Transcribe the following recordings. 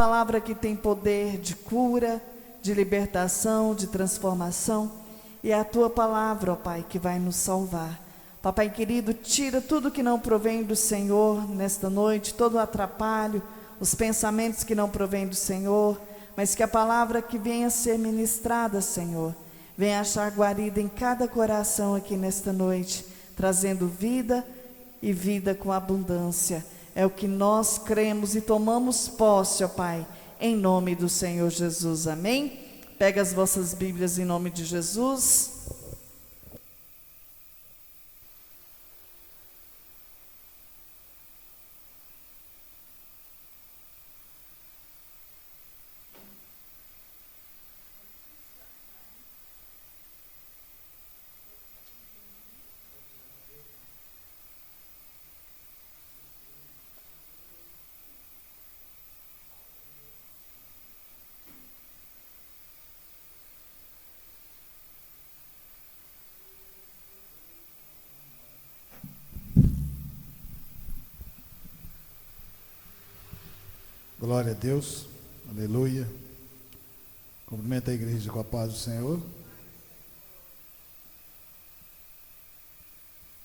palavra que tem poder de cura, de libertação, de transformação. E é a tua palavra, ó Pai, que vai nos salvar. Papai querido, tira tudo que não provém do Senhor nesta noite, todo o atrapalho, os pensamentos que não provêm do Senhor, mas que a palavra que venha a ser ministrada, Senhor, venha achar guarida em cada coração aqui nesta noite, trazendo vida e vida com abundância. É o que nós cremos e tomamos posse, ó Pai, em nome do Senhor Jesus. Amém? Pega as vossas Bíblias em nome de Jesus. Glória a Deus, aleluia. Cumprimento a igreja com a paz do Senhor.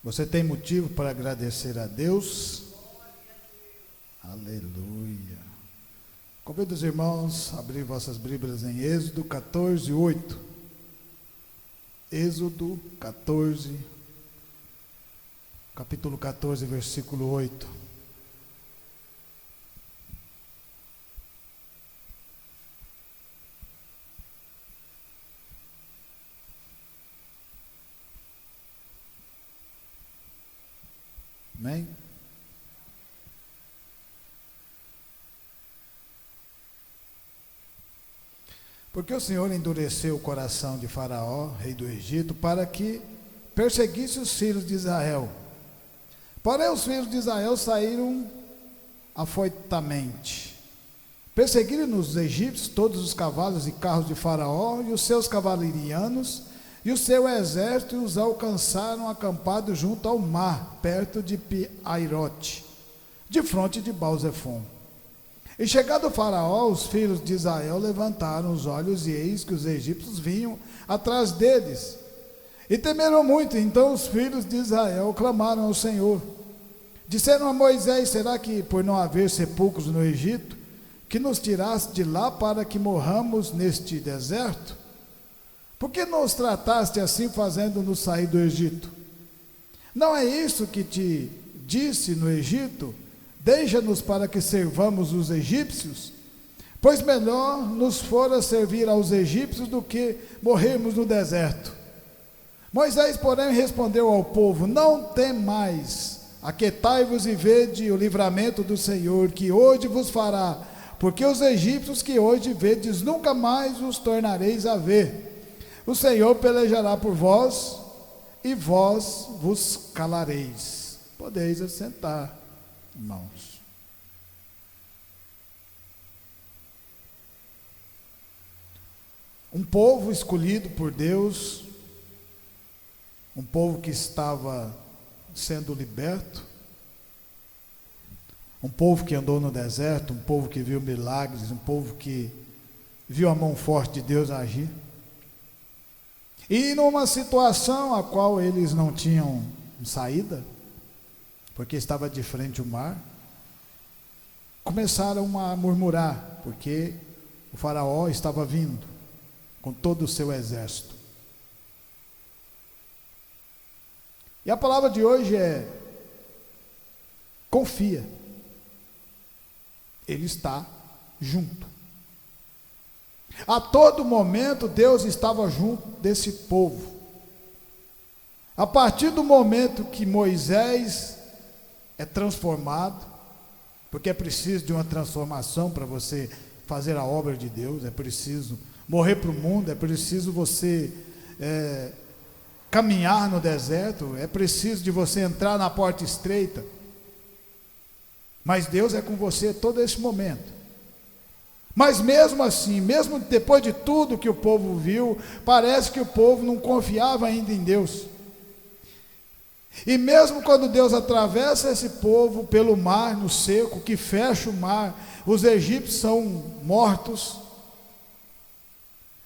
Você tem motivo para agradecer a Deus? Aleluia. Convido os irmãos a abrir vossas Bíblias em Êxodo 14, 8. Êxodo 14, capítulo 14, versículo 8. Amém? Porque o Senhor endureceu o coração de Faraó, rei do Egito, para que perseguisse os filhos de Israel. Porém, os filhos de Israel saíram afoitamente. Perseguiram os egípcios todos os cavalos e carros de Faraó e os seus cavalarianos e o seu exército, e os alcançaram acampados junto ao mar, perto de Pi-Airote, de fronte de Baal-Zefom. E chegado o Faraó, os filhos de Israel levantaram os olhos, e eis que os egípcios vinham atrás deles. E temeram muito. Então os filhos de Israel clamaram ao Senhor. Disseram a Moisés: será que, por não haver sepulcros no Egito, que nos tiraste de lá para que morramos neste deserto? Por que nos trataste assim, fazendo-nos sair do Egito? Não é isso que te disse no Egito: deixa-nos para que servamos os egípcios? Pois melhor nos fora servir aos egípcios do que morrermos no deserto. Moisés, porém, respondeu ao povo: não temais, aquietai-vos e vede o livramento do Senhor, que hoje vos fará, porque os egípcios que hoje vedes, nunca mais os tornareis a ver. O Senhor pelejará por vós, e vós vos calareis. Podeis assentar, irmãos. Um povo escolhido por Deus, um povo que estava sendo liberto, um povo que andou no deserto, um povo que viu milagres, um povo que viu a mão forte de Deus agir. E numa situação a qual eles não tinham saída, porque estava de frente ao mar, começaram a murmurar, porque o Faraó estava vindo com todo o seu exército. E a palavra de hoje é: confia, Ele está junto. A todo momento Deus estava junto desse povo. A partir do momento que Moisés é transformado, porque é preciso de uma transformação para você fazer a obra de Deus, é preciso morrer para o mundo, é preciso você caminhar no deserto, é preciso de você entrar na porta estreita. Mas Deus é com você todo esse momento. Mas mesmo assim, mesmo depois de tudo que o povo viu, parece que o povo não confiava ainda em Deus. E mesmo quando Deus atravessa esse povo pelo mar no seco, que fecha o mar, os egípcios são mortos,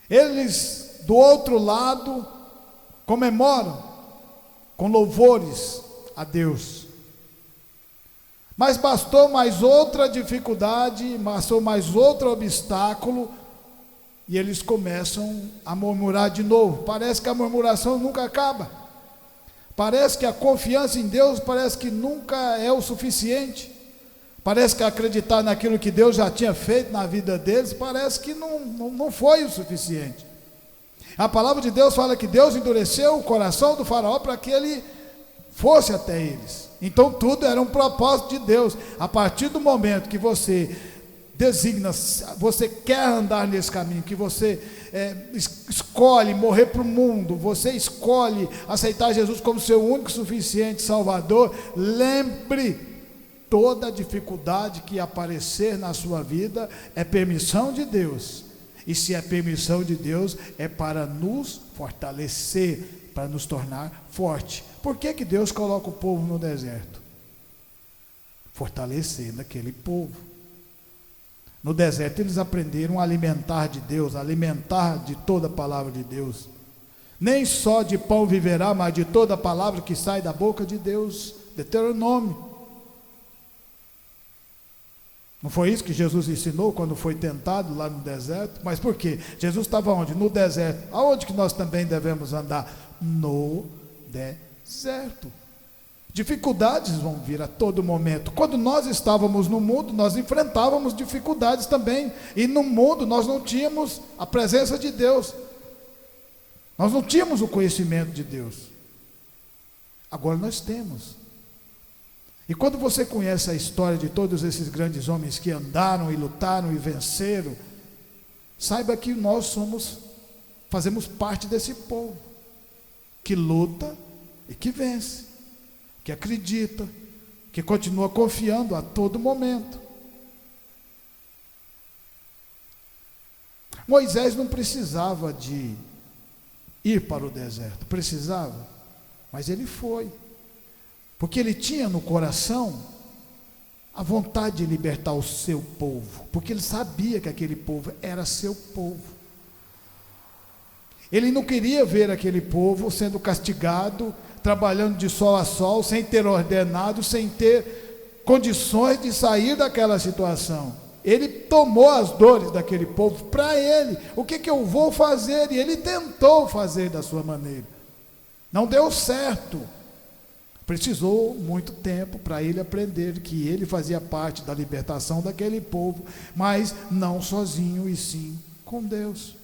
eles do outro lado comemoram com louvores a Deus. Mas bastou mais outra dificuldade, bastou mais outro obstáculo, e eles começam a murmurar de novo. Parece que a murmuração nunca acaba. Parece que a confiança em Deus parece que nunca é o suficiente. Parece que acreditar naquilo que Deus já tinha feito na vida deles, parece que não foi o suficiente. A palavra de Deus fala que Deus endureceu o coração do faraó para que ele fosse até eles. Então tudo era um propósito de Deus. A partir do momento que você designa, você quer andar nesse caminho, que você escolhe morrer para o mundo, você escolhe aceitar Jesus como seu único e suficiente Salvador, lembre, toda dificuldade que aparecer na sua vida é permissão de Deus. E se é permissão de Deus, é para nos fortalecer, para nos tornar forte. Por que que Deus coloca o povo no deserto? Fortalecendo aquele povo. No deserto eles aprenderam a alimentar de Deus, a alimentar de toda a palavra de Deus. Nem só de pão viverá, mas de toda a palavra que sai da boca de Deus. Deuteronômio. Não foi isso que Jesus ensinou quando foi tentado lá no deserto? Mas por quê? Jesus estava onde? No deserto. Aonde que nós também devemos andar? No deserto. Dificuldades vão vir a todo momento. Quando nós estávamos no mundo, nós enfrentávamos dificuldades também. E no mundo nós não tínhamos a presença de Deus. Nós não tínhamos o conhecimento de Deus. Agora nós temos. E quando você conhece a história de todos esses grandes homens que andaram e lutaram e venceram, saiba que nós fazemos parte desse povo, que luta e que vence, que acredita, que continua confiando a todo momento. Moisés não precisava de ir para o deserto, precisava, mas ele foi. Porque ele tinha no coração a vontade de libertar o seu povo, porque ele sabia que aquele povo era seu povo. Ele não queria ver aquele povo sendo castigado, trabalhando de sol a sol, sem ter ordenado, sem ter condições de sair daquela situação. Ele tomou as dores daquele povo para ele. O que eu vou fazer? E ele tentou fazer da sua maneira. Não deu certo. Precisou muito tempo para ele aprender que ele fazia parte da libertação daquele povo, mas não sozinho, e sim com Deus.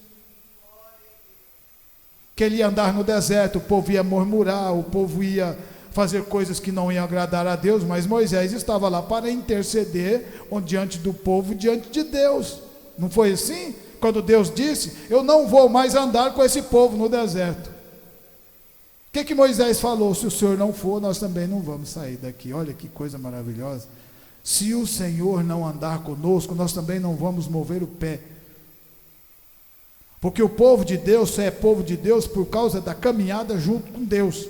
Que ele ia andar no deserto, o povo ia murmurar, o povo ia fazer coisas que não iam agradar a Deus, mas Moisés estava lá para interceder diante do povo, diante de Deus. Não foi assim? Quando Deus disse: eu não vou mais andar com esse povo no deserto. O que Moisés falou? Se o Senhor não for, nós também não vamos sair daqui. Olha que coisa maravilhosa. Se o Senhor não andar conosco, nós também não vamos mover o pé. Porque o povo de Deus só é povo de Deus por causa da caminhada junto com Deus.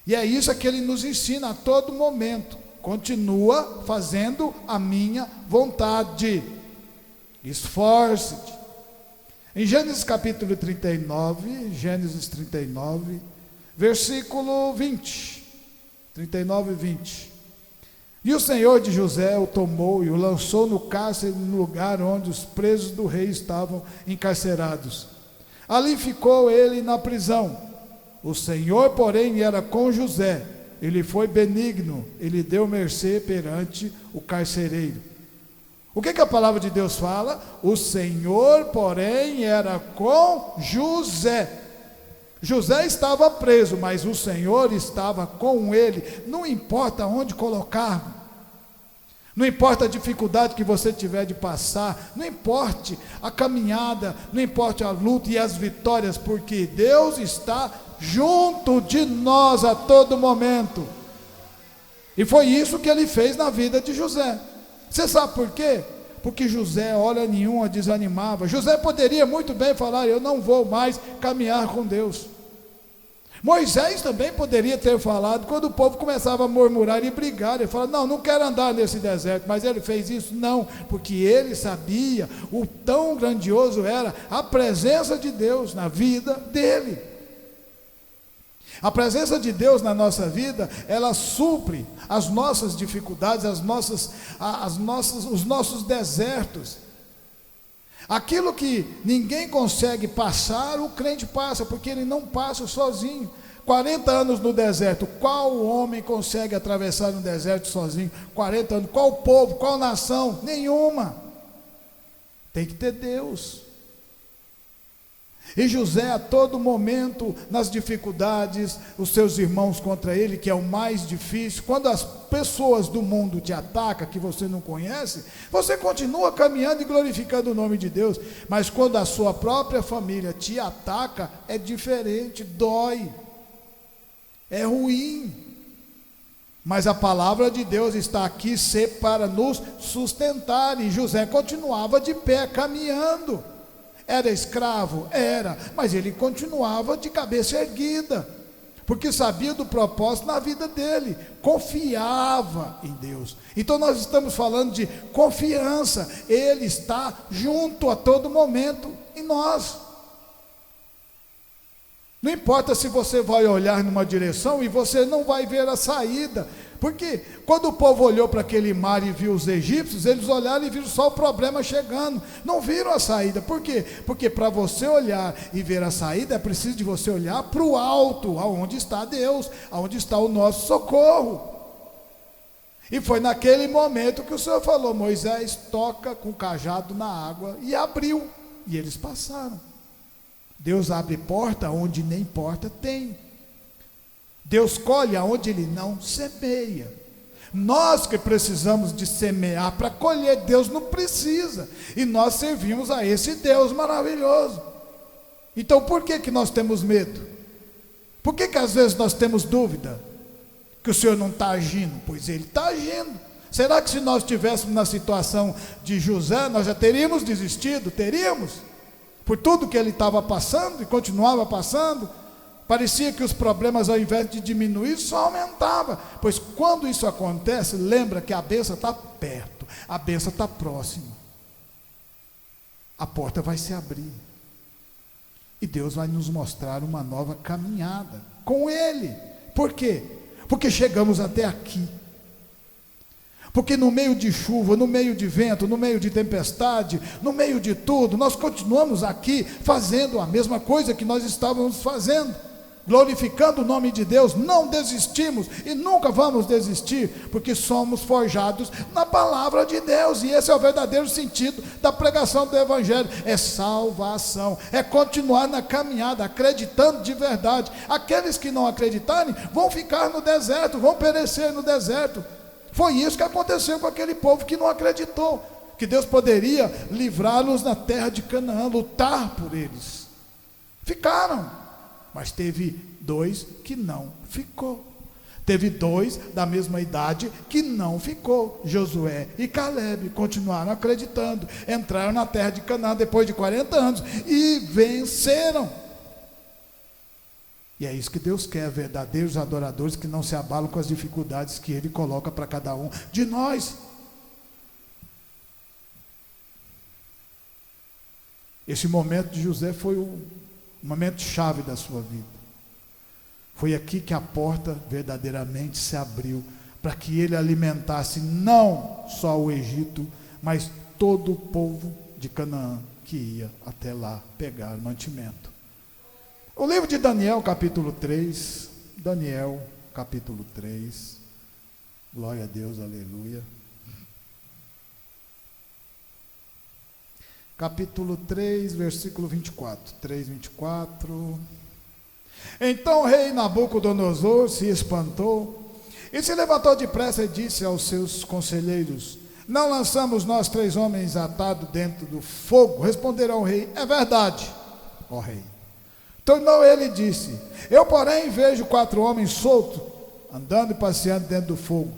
E é isso que ele nos ensina a todo momento. Continua fazendo a minha vontade. Esforce-te. Em Gênesis capítulo 39, versículo 20, 39 e 20. E o Senhor de José o tomou e o lançou no cárcere, no lugar onde os presos do rei estavam encarcerados. Ali ficou ele na prisão. O Senhor, porém, era com José. Ele foi benigno, ele deu mercê perante o carcereiro. O que a palavra de Deus fala? O Senhor, porém, era com José. José estava preso, mas o Senhor estava com ele. Não importa onde colocar, não importa a dificuldade que você tiver de passar, não importe a caminhada, não importa a luta e as vitórias, porque Deus está junto de nós a todo momento. E foi isso que ele fez na vida de José. Você sabe por quê? Porque José, hora nenhuma, desanimava. José poderia muito bem falar: eu não vou mais caminhar com Deus. Moisés também poderia ter falado, quando o povo começava a murmurar e brigar, ele falava: não quero andar nesse deserto. Mas ele fez isso? Não, porque ele sabia o tão grandioso era a presença de Deus na vida dele. A presença de Deus na nossa vida, ela supre as nossas dificuldades, os nossos desertos. Aquilo que ninguém consegue passar, o crente passa, porque ele não passa sozinho. 40 anos no deserto, qual homem consegue atravessar um deserto sozinho? 40 anos, qual povo, qual nação? Nenhuma. Tem que ter Deus. E José, a todo momento, nas dificuldades, os seus irmãos contra ele, que é o mais difícil, quando as pessoas do mundo te atacam, que você não conhece, você continua caminhando e glorificando o nome de Deus, mas quando a sua própria família te ataca, é diferente, dói, é ruim, mas a palavra de Deus está aqui para nos sustentar, e José continuava de pé, caminhando. Era escravo? Era, mas ele continuava de cabeça erguida, porque sabia do propósito na vida dele, confiava em Deus. Então nós estamos falando de confiança, ele está junto a todo momento em nós. Não importa se você vai olhar numa direção e você não vai ver a saída, porque quando o povo olhou para aquele mar e viu os egípcios, eles olharam e viram só o problema chegando, não viram a saída. Por quê? Porque para você olhar e ver a saída, é preciso de você olhar para o alto, aonde está Deus, aonde está o nosso socorro. E foi naquele momento que o Senhor falou: Moisés, toca com o cajado na água, e abriu, e eles passaram. Deus abre porta onde nem porta tem. Deus colhe aonde Ele não semeia. Nós que precisamos de semear para colher, Deus não precisa. E nós servimos a esse Deus maravilhoso. Então por que nós temos medo? Por que às vezes nós temos dúvida? Que o Senhor não está agindo? Pois Ele está agindo. Será que se nós estivéssemos na situação de José, nós já teríamos desistido? Teríamos? Por tudo que ele estava passando e continuava passando. Parecia que os problemas, ao invés de diminuir, só aumentavam. Pois quando isso acontece, lembra que a bênção está perto, a bênção está próxima. A porta vai se abrir. E Deus vai nos mostrar uma nova caminhada com Ele. Por quê? Porque chegamos até aqui. Porque no meio de chuva, no meio de vento, no meio de tempestade, no meio de tudo, nós continuamos aqui fazendo a mesma coisa que nós estávamos fazendo, glorificando o nome de Deus. Não desistimos e nunca vamos desistir, porque somos forjados na palavra de Deus, e esse é o verdadeiro sentido da pregação do Evangelho, é salvação, é continuar na caminhada, acreditando de verdade. Aqueles que não acreditarem vão ficar no deserto, vão perecer no deserto. Foi isso que aconteceu com aquele povo que não acreditou, que Deus poderia livrá-los na terra de Canaã, lutar por eles. Ficaram, mas teve 2 que não ficou. Teve 2 da mesma idade que não ficou. Josué e Calebe continuaram acreditando, entraram na terra de Canaã depois de 40 anos e venceram. E é isso que Deus quer, verdadeiros adoradores que não se abalam com as dificuldades que Ele coloca para cada um de nós. Esse momento de José foi o momento chave da sua vida. Foi aqui que a porta verdadeiramente se abriu, para que ele alimentasse não só o Egito, mas todo o povo de Canaã que ia até lá pegar mantimento. O livro de Daniel, capítulo 3, Daniel, capítulo 3, glória a Deus, aleluia. Capítulo 3, versículo 24, 3, 24. Então o rei Nabucodonosor se espantou e se levantou depressa e disse aos seus conselheiros: não lançamos nós 3 homens atados dentro do fogo? Responderam ao rei: é verdade, ó rei. Tornou ele e disse: eu porém vejo 4 homens soltos, andando e passeando dentro do fogo,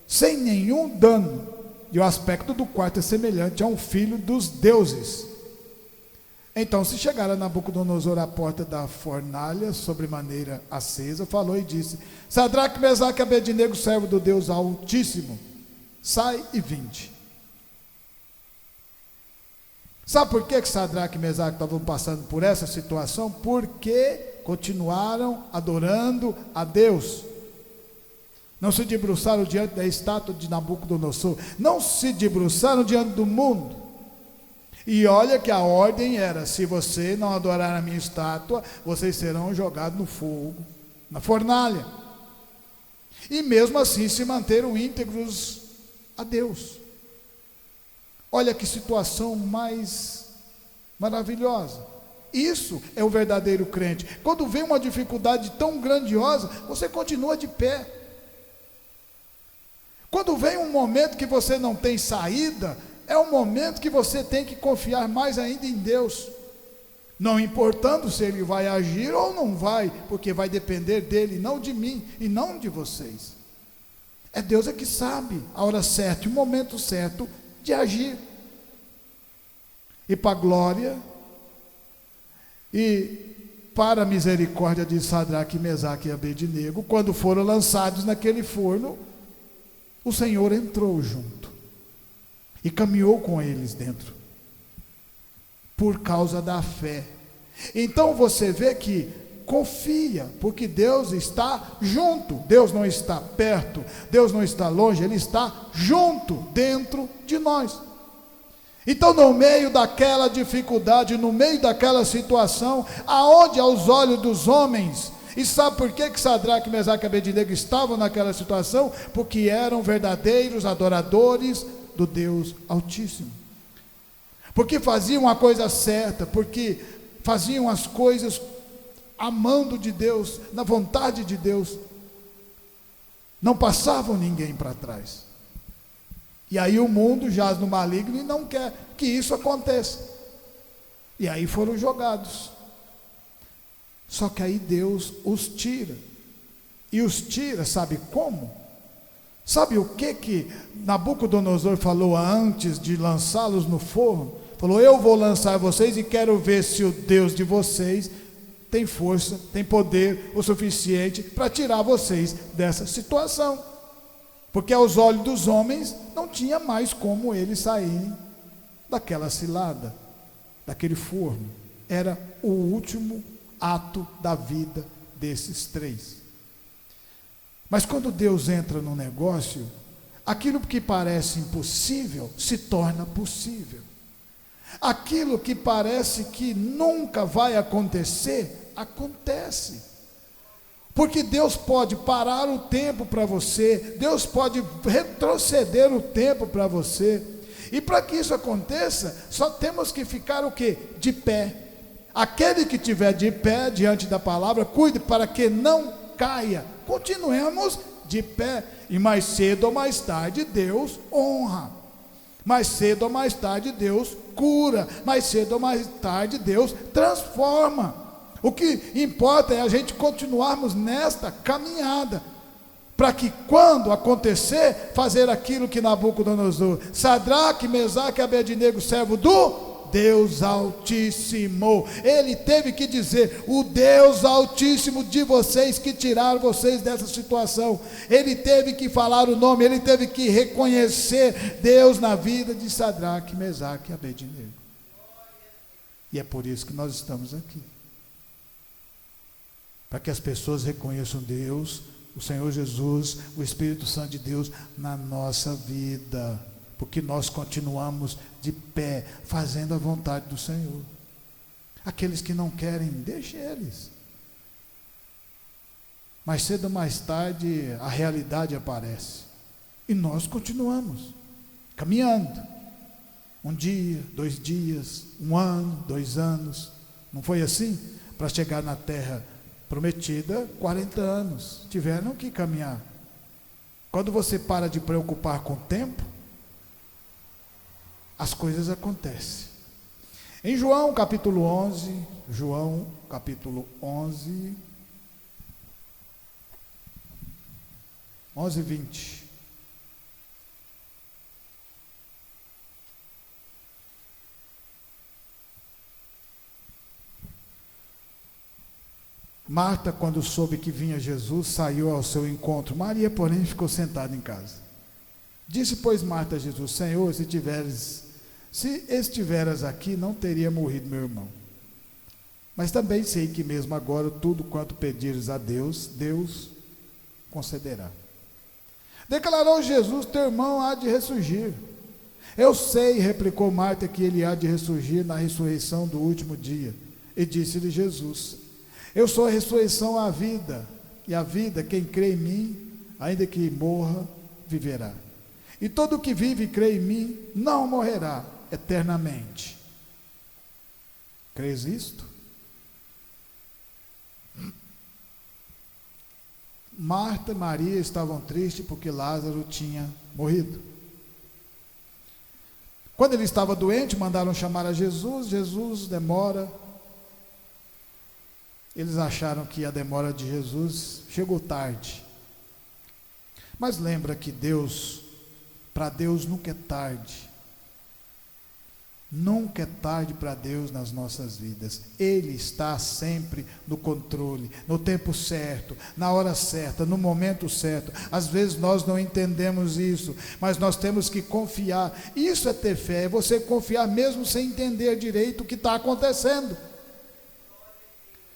sem nenhum dano, e o aspecto do quarto é semelhante a um filho dos deuses. Então se chegaram a Nabucodonosor à porta da fornalha, sobremaneira acesa, falou e disse: Sadraque, Mesaque e Abednego, servo do Deus Altíssimo, sai e vinde. Sabe por que Sadraque e Mesaque estavam passando por essa situação? Porque continuaram adorando a Deus. Não se debruçaram diante da estátua de Nabucodonosor, não se debruçaram diante do mundo. E olha que a ordem era: se você não adorar a minha estátua, vocês serão jogados no fogo, na fornalha. E mesmo assim se manteram íntegros a Deus. Olha que situação mais maravilhosa. Isso é o verdadeiro crente. Quando vem uma dificuldade tão grandiosa, você continua de pé. Quando vem um momento que você não tem saída, é um momento que você tem que confiar mais ainda em Deus, não importando se Ele vai agir ou não vai, porque vai depender dEle, não de mim e não de vocês. É Deus que sabe a hora certa e o momento certo de agir. E para a glória e para a misericórdia de Sadraque, Mesaque e Abednego, quando foram lançados naquele forno, o Senhor entrou junto e caminhou com eles dentro, por causa da fé. Então você vê que confia, porque Deus está junto. Deus não está perto, Deus não está longe, Ele está junto, dentro de nós. Então, no meio daquela dificuldade, no meio daquela situação, aonde aos olhos dos homens, e sabe por que Sadraque, Mesaque e Abednego estavam naquela situação? Porque eram verdadeiros adoradores do Deus Altíssimo, porque faziam a coisa certa, porque faziam as coisas amando de Deus, na vontade de Deus, não passavam ninguém para trás. E aí o mundo jaz no maligno e não quer que isso aconteça, e aí foram jogados. Só que aí Deus os tira, e os tira, sabe como? Sabe o que Nabucodonosor falou antes de lançá-los no forno? Falou: eu vou lançar vocês e quero ver se o Deus de vocês tem força, tem poder o suficiente para tirar vocês dessa situação. Porque aos olhos dos homens não tinha mais como eles saírem daquela cilada, daquele forno. Era o último ato da vida desses três. Mas quando Deus entra no negócio, aquilo que parece impossível se torna possível. Aquilo que parece que nunca vai acontecer, acontece. Porque Deus pode parar o tempo para você, Deus pode retroceder o tempo para você. E para que isso aconteça, só temos que ficar o quê? De pé. Aquele que estiver de pé diante da palavra, cuide para que não caia. Continuemos de pé, e mais cedo ou mais tarde Deus honra, mais cedo ou mais tarde Deus cura, mais cedo ou mais tarde Deus transforma. O que importa é a gente continuarmos nesta caminhada, para que quando acontecer, fazer aquilo que Nabucodonosor, Sadraque, Mesaque e Abednego, servo do Deus Altíssimo, ele teve que dizer: o Deus Altíssimo de vocês, que tiraram vocês dessa situação. Ele teve que falar o nome, ele teve que reconhecer Deus na vida de Sadraque, Mesaque e Abednego. E é por isso que nós estamos aqui, para que as pessoas reconheçam Deus, o Senhor Jesus, o Espírito Santo de Deus na nossa vida, porque nós continuamos de pé, fazendo a vontade do Senhor. Aqueles que não querem, deixe eles. Mais cedo ou mais tarde, a realidade aparece, e nós continuamos caminhando. Um dia, 2 dias, 1 ano, 2 anos, não foi assim? Para chegar na terra prometida, 40 anos, tiveram que caminhar. Quando você para de preocupar com o tempo, as coisas acontecem. Em João capítulo 11, 11:20. Marta, quando soube que vinha Jesus, saiu ao seu encontro. Maria, porém, ficou sentada em casa. Disse, pois, Marta a Jesus: Senhor, se estiveras aqui, não teria morrido meu irmão. Mas também sei que mesmo agora, tudo quanto pedires a Deus, Deus concederá. Declarou Jesus: teu irmão há de ressurgir. Eu sei, replicou Marta, que ele há de ressurgir na ressurreição do último dia. E disse-lhe Jesus: eu sou a ressurreição, a vida, e a vida, quem crê em mim, ainda que morra, viverá. E todo o que vive e crê em mim, não morrerá eternamente. Crês isto? Marta e Maria estavam tristes porque Lázaro tinha morrido. Quando ele estava doente, mandaram chamar a Jesus. Jesus demora. Eles acharam que a demora de Jesus chegou tarde. Mas lembra que para Deus nunca é tarde. Nunca é tarde para Deus nas nossas vidas. Ele está sempre no controle, no tempo certo, na hora certa, no momento certo. Às vezes nós não entendemos isso, mas nós temos que confiar. Isso é ter fé, é você confiar mesmo sem entender direito o que está acontecendo.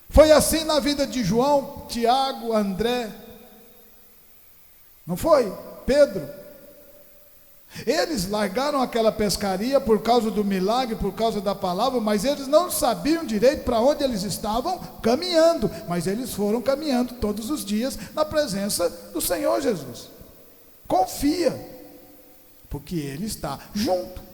Foi assim na vida de João, Tiago, André. Não foi? Pedro. Eles largaram aquela pescaria por causa do milagre, por causa da palavra, mas eles não sabiam direito para onde eles estavam caminhando, mas eles foram caminhando todos os dias na presença do Senhor Jesus. Confia, porque Ele está junto.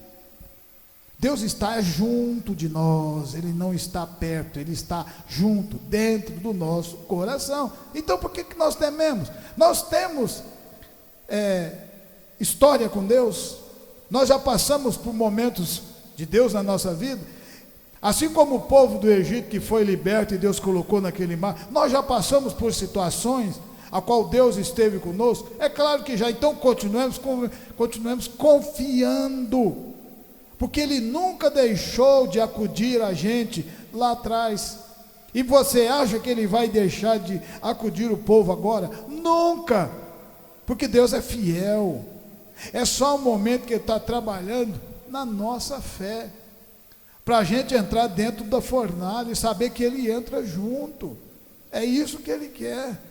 Deus está junto de nós, Ele não está perto, Ele está junto, dentro do nosso coração. Então por que nós tememos? Nós temos história com Deus, nós já passamos por momentos de Deus na nossa vida, assim como o povo do Egito que foi liberto e Deus colocou naquele mar, nós já passamos por situações a qual Deus esteve conosco. É claro que já, então continuemos confiando, porque Ele nunca deixou de acudir a gente lá atrás. E você acha que Ele vai deixar de acudir o povo agora? Nunca, porque Deus é fiel. É só um momento que Ele está trabalhando na nossa fé, para a gente entrar dentro da fornalha e saber que Ele entra junto. É isso que Ele quer.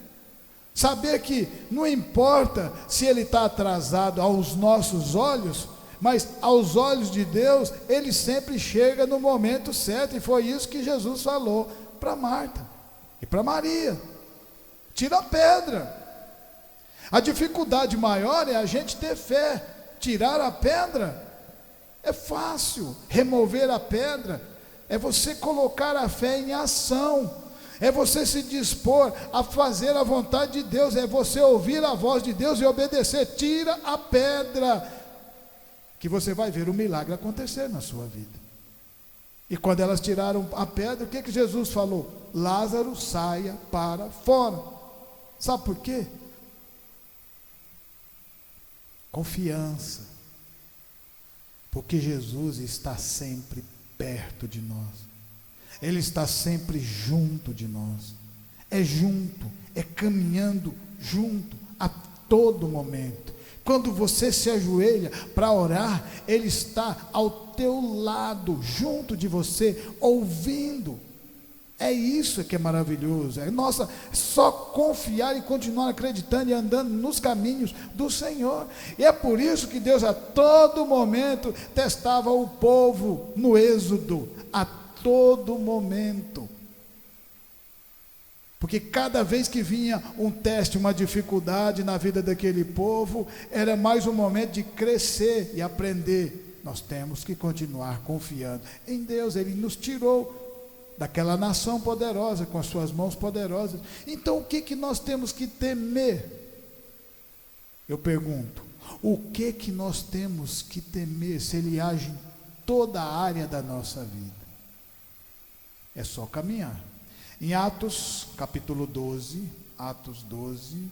Saber que não importa se Ele está atrasado aos nossos olhos, mas aos olhos de Deus, Ele sempre chega no momento certo. E foi isso que Jesus falou para Marta e para Maria: tira a pedra. A dificuldade maior é a gente ter fé. Tirar a pedra é fácil, remover a pedra é você colocar a fé em ação, é você se dispor a fazer a vontade de Deus, é você ouvir a voz de Deus e obedecer. Tira a pedra, que você vai ver o milagre acontecer na sua vida. E quando elas tiraram a pedra, o que Jesus falou? Lázaro, saia para fora. Sabe por quê? Confiança, porque Jesus está sempre perto de nós, Ele está sempre junto de nós, é junto, é caminhando junto a todo momento. Quando você se ajoelha para orar, Ele está ao teu lado, junto de você, ouvindo. É isso que é maravilhoso. É só confiar e continuar acreditando e andando nos caminhos do Senhor. E é por isso que Deus a todo momento testava o povo no Êxodo, a todo momento. Porque cada vez que vinha um teste, uma dificuldade na vida daquele povo, era mais um momento de crescer e aprender. Nós temos que continuar confiando em Deus. Ele nos tirou daquela nação poderosa, com as suas mãos poderosas. Então o que nós temos que temer? Eu pergunto, o que nós temos que temer se Ele age em toda a área da nossa vida? É só caminhar. Em Atos, capítulo 12, Atos 12,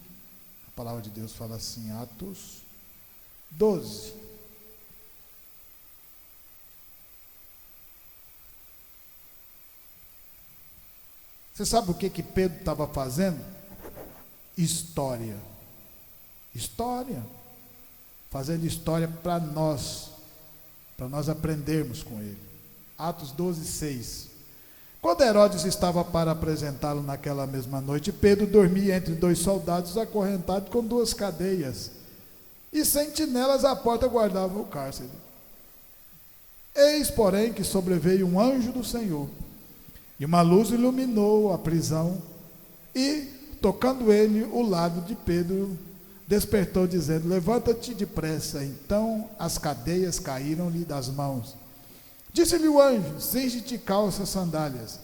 a palavra de Deus fala assim, Atos 12. Você sabe o que Pedro estava fazendo? História. História. Fazendo história para nós aprendermos com ele. Atos 12, 6. Quando Herodes estava para apresentá-lo naquela mesma noite, Pedro dormia entre 2 soldados acorrentados com 2 cadeias, e sentinelas à porta guardavam o cárcere. Eis, porém, que sobreveio um anjo do Senhor, e uma luz iluminou a prisão, e, tocando ele o lado de Pedro, despertou, dizendo: levanta-te depressa. Então as cadeias caíram-lhe das mãos. Disse-lhe o anjo: cinge-te calças, sandálias.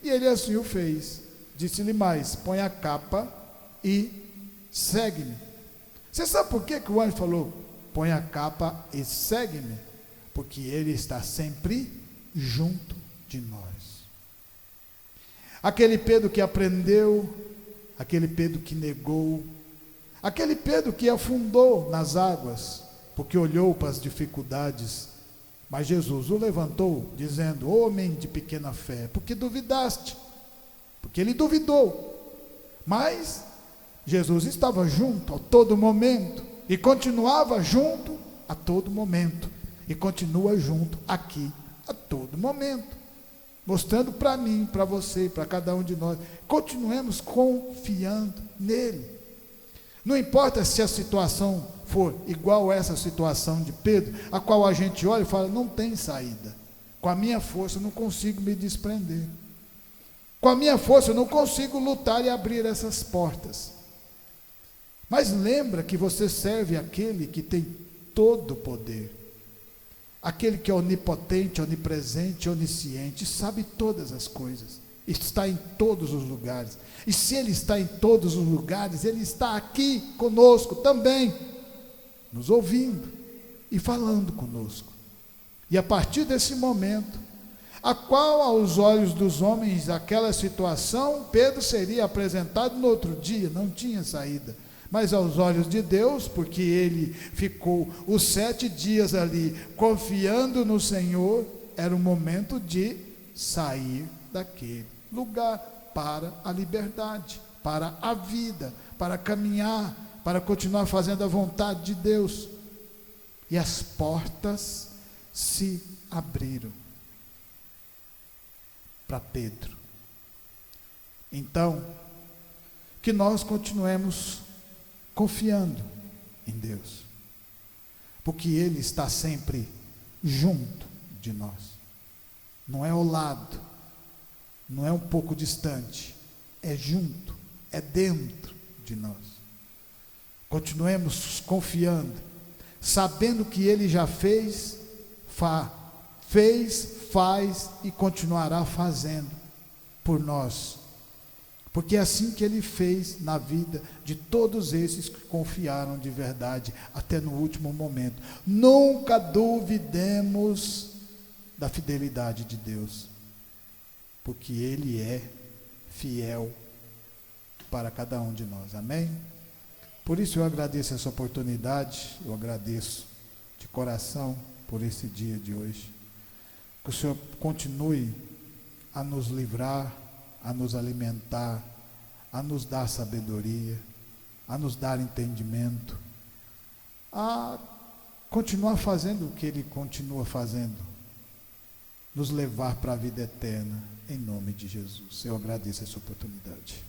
E ele assim o fez. Disse-lhe mais: põe a capa e segue-me. Você sabe por que o anjo falou: põe a capa e segue-me? Porque ele está sempre junto de nós. Aquele Pedro que aprendeu, aquele Pedro que negou, aquele Pedro que afundou nas águas, porque olhou para as dificuldades, mas Jesus o levantou, dizendo: homem de pequena fé, porque duvidaste? Porque ele duvidou, mas Jesus estava junto a todo momento, e continuava junto a todo momento, e continua junto aqui a todo momento, mostrando para mim, para você, para cada um de nós, continuemos confiando nele. Não importa se a situação for igual a essa situação de Pedro, a qual a gente olha e fala: não tem saída, com a minha força eu não consigo me desprender, com a minha força eu não consigo lutar e abrir essas portas. Mas lembra que você serve aquele que tem todo o poder, aquele que é onipotente, onipresente, onisciente, sabe todas as coisas, está em todos os lugares. E se ele está em todos os lugares, ele está aqui conosco também, nos ouvindo e falando conosco. E a partir desse momento, a qual aos olhos dos homens aquela situação, Pedro seria apresentado no outro dia, não tinha saída. Mas aos olhos de Deus, porque ele ficou os 7 dias ali confiando no Senhor, era o momento de sair daquele lugar para a liberdade, para a vida, para caminhar, para continuar fazendo a vontade de Deus. E as portas se abriram para Pedro. Então, que nós continuemos confiando em Deus, porque Ele está sempre junto de nós, não é ao lado, não é um pouco distante, é junto, é dentro de nós. Continuemos confiando, sabendo que Ele já fez, faz e continuará fazendo por nós, porque é assim que Ele fez na vida de todos esses que confiaram de verdade até no último momento. Nunca duvidemos da fidelidade de Deus, porque Ele é fiel para cada um de nós, amém? Por isso eu agradeço essa oportunidade, eu agradeço de coração por esse dia de hoje, que o Senhor continue a nos livrar, a nos alimentar, a nos dar sabedoria, a nos dar entendimento, a continuar fazendo o que Ele continua fazendo, nos levar para a vida eterna, em nome de Jesus. Eu agradeço essa oportunidade.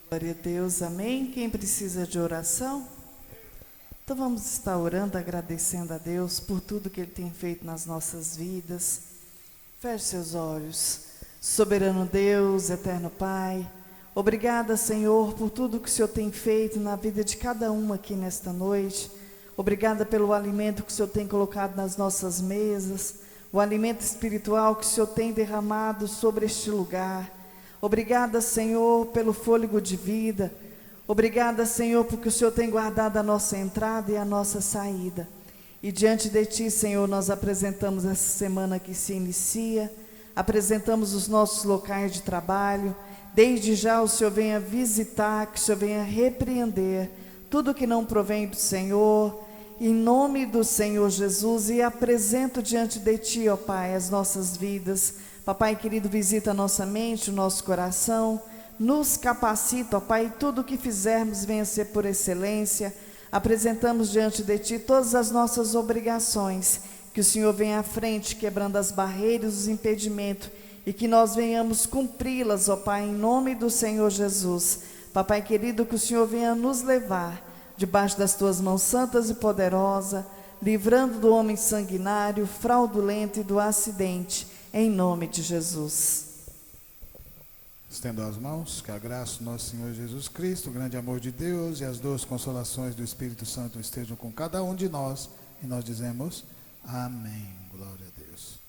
Glória a Deus, amém. Quem precisa de oração? Então vamos estar orando, agradecendo a Deus por tudo que Ele tem feito nas nossas vidas. Feche seus olhos. Soberano Deus, eterno Pai, obrigada, Senhor, por tudo que o Senhor tem feito na vida de cada um aqui nesta noite. Obrigada pelo alimento que o Senhor tem colocado nas nossas mesas, o alimento espiritual que o Senhor tem derramado sobre este lugar. Obrigada, Senhor, pelo fôlego de vida. Obrigada, Senhor, porque o Senhor tem guardado a nossa entrada e a nossa saída. E diante de Ti, Senhor, nós apresentamos essa semana que se inicia, apresentamos os nossos locais de trabalho. Desde já o Senhor venha visitar, que o Senhor venha repreender tudo que não provém do Senhor, em nome do Senhor Jesus, e apresento diante de Ti, ó Pai, as nossas vidas. Papai querido, visita a nossa mente, o nosso coração, nos capacita, ó Pai, tudo o que fizermos venha ser por excelência. Apresentamos diante de Ti todas as nossas obrigações, que o Senhor venha à frente, quebrando as barreiras, os impedimentos, e que nós venhamos cumpri-las, ó Pai, em nome do Senhor Jesus. Papai querido, que o Senhor venha nos levar debaixo das Tuas mãos santas e poderosas, livrando do homem sanguinário, fraudulento e do acidente, em nome de Jesus. Estendo as mãos, que a graça do nosso Senhor Jesus Cristo, o grande amor de Deus e as duas consolações do Espírito Santo estejam com cada um de nós, e nós dizemos amém. Glória a Deus.